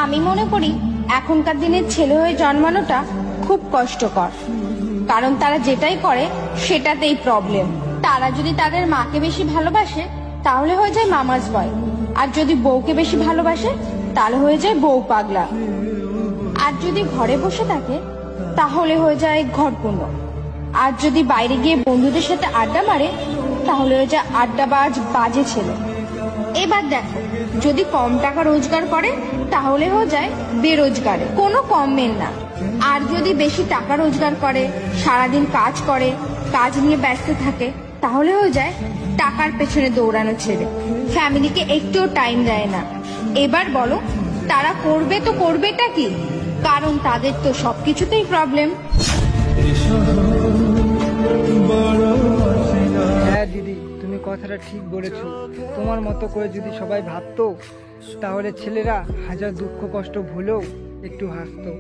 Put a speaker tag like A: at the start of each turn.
A: আমি মনে করি এখনকার দিনের ছেলে হয়ে জন্মানোটা খুব কষ্টকর, কারণ তারা যেটাই করে সেটাতেই প্রবলেম। তারা যদি তাদের মাকে বেশি ভালোবাসে তাহলে হয়ে যায় মামাজ বয়, আর যদি বউকে বেশি ভালোবাসে তাহলে হয়ে যায় বউ পাগলা, আর যদি ঘরে বসে থাকে তাহলে হয়ে যায় ঘরপূর্ণ, আর যদি বাইরে গিয়ে বন্ধুদের সাথে আড্ডা মারে তাহলে হয়ে যায় আড্ডাবাজ বাজে ছেলে। এবার দেখো, যদি কম টাকা রোজগার করে তাহলে হয়ে যায় বেরোজগারে, কোনো কমের না। আর যদি বেশি টাকা রোজগার করে, সারাদিন কাজ করে, কাজ নিয়ে ব্যস্ত থাকে, তাহলে হয়ে যায় টাকার পেছনে দৌড়ানো ছেলে, ফ্যামিলিকে একটুও টাইম দেয় না। এবার বলো, তারা করবে তো করবেটা কি? কারণ তাদের তো সবকিছুতেই প্রবলেম।
B: হ্যাঁ দিদি, তুমি কথাটা ঠিক বলেছো। তোমার মতো করে যদি সবাই ভাবতো তাহলে ছেলেরা হাজার দুঃখ কষ্ট ভুলেও একটু হাসতো।